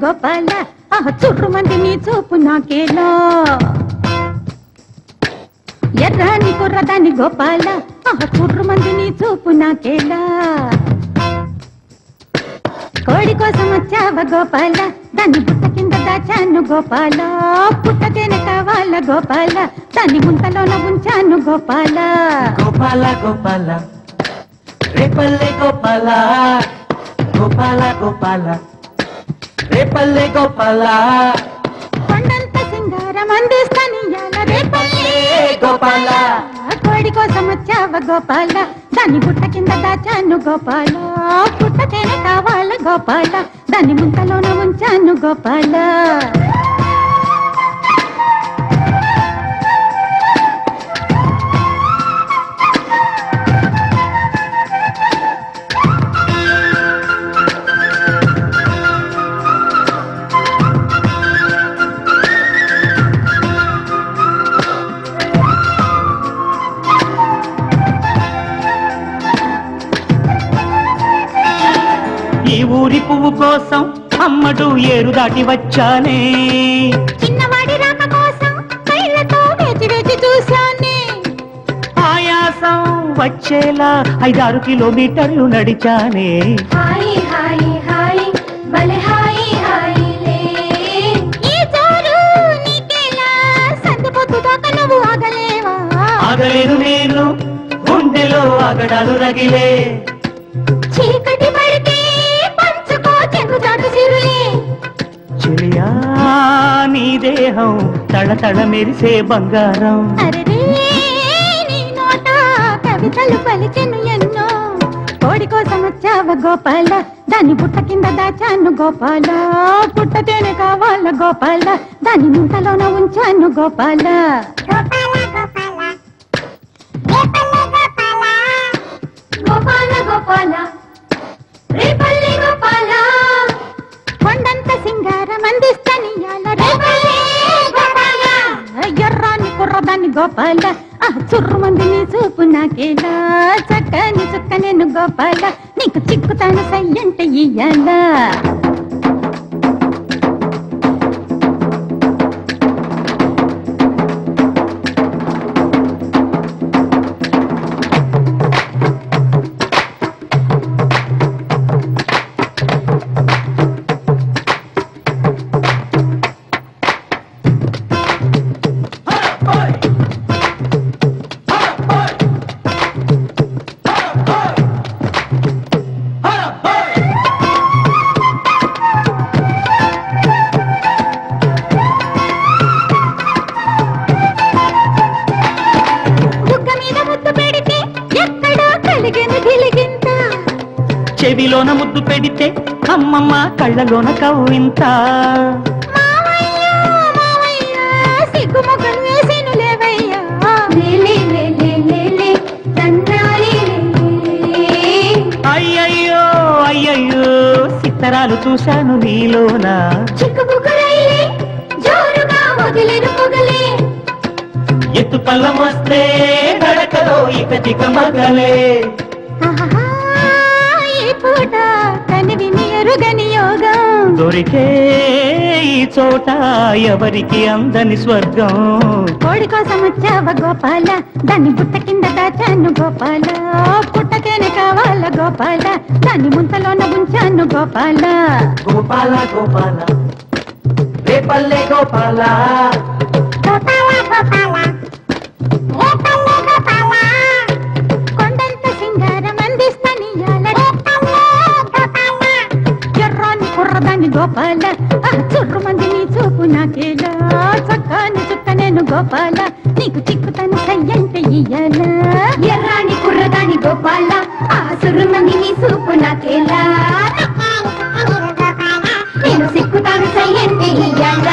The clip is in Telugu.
గోపాల చుర్రు మంది నీ చూపు నాకేలా ఎర్రాని కుర్రదాని గోపాల చుర్రు మంది నీ చూపు నాకేలా కోడి కోసం వచ్చావ గోపాల దాన్ని బుట్ట కింద దాచాను గోపాల పుట్టతేనే కావాల గోపాల దాన్ని ముంతలోన ఉంచాను గోపాల గోపాల గోపాల రేపల్లె గోపాల గోపాల గోపాల రేపల్లె గోపాల కొండంత సింగారం అందిస్తానియాల రేపల్లె గోపాల కోడి కోసం వచ్చావ గోపాల దాన్ని బుట్ట కింద దాచాను గోపాల పుట్టతేనే కావాల గోపాల దాన్ని ముంతలోన ఉంచాను గోపాల ఈ ఊరి పువ్వు కోసం అమ్మడు ఏరు దాటి వచ్చానే చిన్నవాడి రాక కోసం కైళ్ళతో వేచి వేచి చూశానే ఆయాసం వచ్చేలా 5-6 కిలోమీటర్లు నడిచానే హాయ్ హాయ్ హాయ్ భలే హాయ్ హాయ్ లే ఈ జోరు నీకేలా సంతపొద్దు దాకా నువ్వు ఆగలేవా ఆగలేదు నేను గుండెలో ఆగడాలు రగిలే చీకటి పడితే పంచుకో చెంగుచాటు సిరులే చెలియా నీ దేహం తళతళ మెరిసే బంగారం అరెరే నీ నోట కవితలు పలికెను ఎన్నో కోడి కోసం వచ్చావ గోపాల దాన్ని బుట్ట కింద దాచాను గోపాల పుట్టతేనే కావాల గోపాల దాన్ని ముంతలోన ఉంచాను గోపాల గోపాల గోపాల రేపల్లె గోపాల కొండంత సింగారం అందిస్తానియాల రేపల్లె గోపాల ఎర్రాని కుర్రదాన్ని గోపాల చుర్రు మంది నీ చూపు నాకేలా చక్కని చుక్క నేను గోపాల నీకు చిక్కుతాను సయ్యంటే ఇయ్యాల చెవిలోన ముద్దు పెడితే అమ్మమ్మ కళ్ళలోన కవ్వింత సిగ్గుమొగ్గలు వేసేను లేవయ్యా అయ్యయ్యో అయ్యయ్యో సిత్తరాలు చూశాను నీలోన ఎత్తు పల్లం వస్తే గడకలో ఇక చిక మగలే పూట కనివి ఎరుగని యోగం దొరికే ఈ చోట ఎవరికి అందని స్వర్గం కోడి కోసం వచ్చావ గోపాల దాన్ని బుట్ట కింద దాచాను గోపాల పుట్టతేనే కావాల గోపాల దాన్ని ముంతలోన ఉంచాను గోపాల గోపాల గోపాల రేపల్లె గోపాల కొండంత సింగారం అందిస్తానియాల ఎర్రాని కుర్రదాన్ని గోపాల చుర్రు మంది నీ చూపు నాకేలా చక్కని చుక్క నేను గోపాల నీకు చిక్కుతాను సయ్యంటే ఇయ్యాల ఎర్రాని కుర్రదాని గోపాల సుర్రు మంది నీ చూపు నాకేలా నేను సిక్కుతాను సయ్యంటే ఇయ్యాల